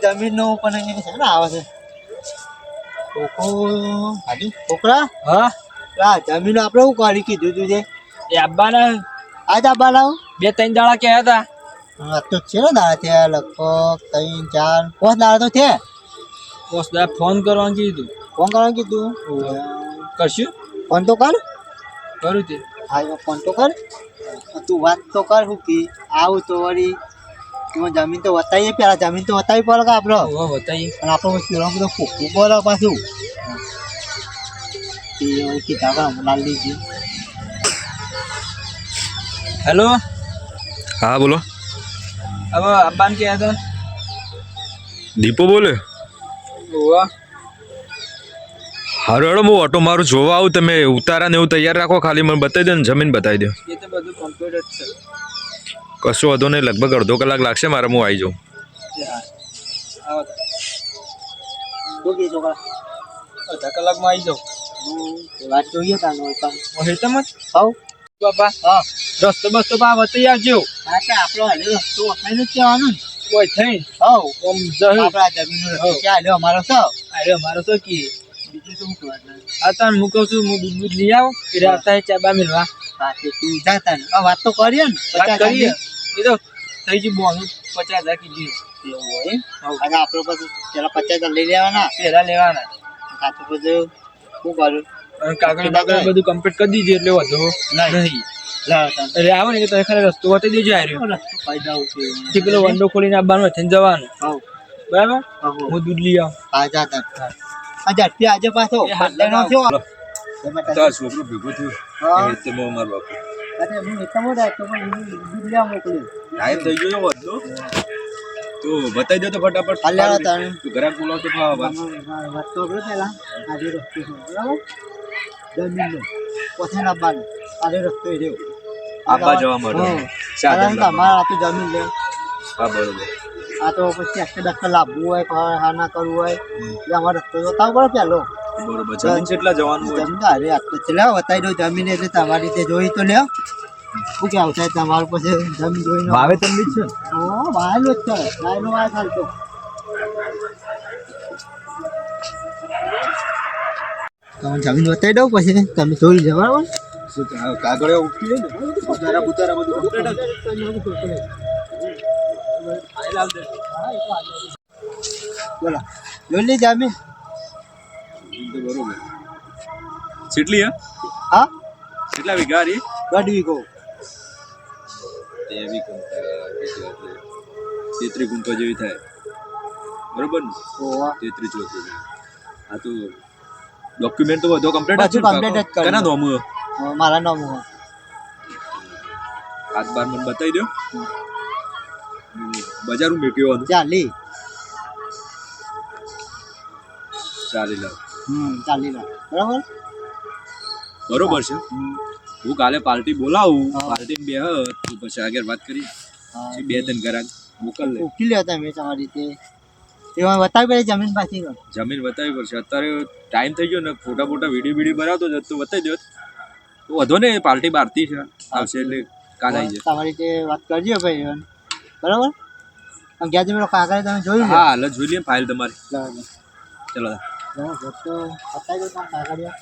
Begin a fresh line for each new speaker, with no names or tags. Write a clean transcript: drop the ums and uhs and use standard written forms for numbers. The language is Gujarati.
જમીનનો પણ અહીંયા છે ને આવે છે કોકો હાજી કોકરા
હા
આ જમીન આપણે શું કરી કીધું તું જે
એ આબાના
આજ આબાના
2-3 દાડા કહેયા હતા.
આ તો છે ને દાડા થયા લગભગ 3 4 5 દાડા તો છે.
બોસ દા ફોન કરવાનું કીધું.
ફોન કરવાનું કીધું
કરશું
ફોન તો કર
કરું તે
હા ફોન તો કર તું વાત તો કર શું કે આવું તો વળી તું જમીન તો બતાવીએ પેલા જમીન તો બતાવી પડે કે આપણે
બતાવીએ
અને આપણો પેલો બધો ફૂકવું પડે પાછું એ કીધા કે લાલ લીધી.
હેલો
હા બોલો.
હવે આબાન કહેયા હતા.
દીપો બોલે.
ઓવા
હારું હેડો હું ઓટો મારું જોવા આવું. તમે ઉતારા ને એવું તૈયાર રાખો, ખાલી મને બતાવી દો ને જમીન બતાવી દો.
એ તો બધું કમ્પ્લીટ જ છે.
કશો વાંધો નહીં, લગભગ અડધો કલાક લાગશે મારે, હું આવી જાઉં.
આવો
શું કે છોકરા
અડધા કલાકમાં આવી જાઉં.
વાત જોઈએ તાનો
હેતમ જ
હાઉ
બાપા
હા
રસ્તો બસ્તો પા બતાવી આવજો.
હા કે આપણો હાલે રસ્તો અપાઈને જ કહેવાનું ને
કોઈ થઈ
હાઉ
ઓમ જહી
આપણા જમીનનો રસ્તો ક્યાં હાલ્યો અમારો તો
અરે મારો તો કી
બીજું તો શું કહેવાનું
આ તાન હું કહું છું હું દૂધ લઈ આવું ફિર આવતા હે ચા બા મિલવા
સાથે તું જાતા ને આ વાત તો કરીએ ને
વાત
50,000
કરીએ. એ તો થઈ ગયું બોનું 50,000 કીધું
એવું હોય અને આપણે પછી પેલા 50,000 લઈ લેવાના
પેલા લેવાના
સાચું પછી શું કરું
અને કાગળ બાગળ બધું કમ્પ્લીટ કરી દીધું એટલે વધુ નહીં.
લાવતા
એટલે આવો ને કે તમે ખરે રસ્તો બતાવી દેજો આર્યો
રસ્તો ફાયદા છે
પછી પેલો વંડો ખોલીને આવવાનું થઈને જવાનું
હાઉ
બરાબર.
હાઉ
હું દૂધ લઈ આવું.
આ જાતા આ ઝડપી આજે પાછો
એ હાથ
બદલાનો થયો
છોકરો ભેગો થયો
હા
મારો બાપુ
અરે હું એટલા મોટા તો પણ દૂધ લેવા મોકલ્યું
ટાઈમ થઈ ગયો વધુ તો બતાવી દો તો ફટાફટ.
હાલ્યા હતા ને
ઘરાક બોલાવતો
વાત તો કરો પેલા આજે રસ્તો છે બરાબર જમીનનો પછી નાખવાનું આજે રસ્તો રહ્યો
આબા જવા માટે
સાધન તમારા તો જમીન લે
હા બરોબર.
આ તો પછી એકદમ લાવવું હોય હા ના કરવું હોય એટલે અમારો રસ્તો બતાવો પડે પેલો
બરોબર. જમીન કેટલા જવાનું હોય?
જમીન અરે આ તો લે બતાવી દો જમીન એટલે તમારી રીતે જોઈ તો લ્યો શું કેવું થાય તમારું પછી જમીન જોઈને
ભાવે તમને જ છે.
હા વાયેલો જ છે વાયેલો વાય ચાલતો તમે જમીન બતાવી દઉં પછી તમે જોઈ લો બરાબર
કાગળ ઉઠી ને ઉતારા બુતારા બધું
બોલો જોઈ લી જમીન
બરોબર. કેટલી હે?
હા
કેટલા વીઘા રી?
1.5 વીઘો
33 ગુંઠા જેવી થાય બરોબર ને?
ઓવા
33 34. હા તો ડોક્યુમેન્ટ તો બધો કમ્પ્લીટ
બધું complete જ કર્યું.
કેના નોમ
મારા નામ
હાથ બાર મને બતાવી દો. બજાર હું મેક્યો
ચાલી
ચાલી લાખ
ચાલી લાખ બરાબર
બરોબર છે. હું કાલે પાર્ટી બોલાવું,
હા.
પાર્ટી બે તો પછી આગળ વાત કરી. પછી 2-3 ઘરાક મોકલ લે.
ઉકી લ્યો તમે તમારી રીતે એમાં બતાવી પડે જમીન પાછી
જમીન બતાવી પડશે. અત્યારે ટાઈમ થઈ ગયો ને, ફોટા ફોટા વિડીયો બનાવતો જ તો બતાવી દો તો વધો ને. પાર્ટી બારતી છે આવશે એટલે કાલ આવી જાય.
તમારી રીતે વાત કરજો ભાઈ બરાબર. ગયા જમીન કાગળ તમે જોઈ લો
હા હાલ જોઈ લઈએ ફાઇલ તમારી.
બરાબર
ચલો
તો બતાવી દો તમે કાગળિયા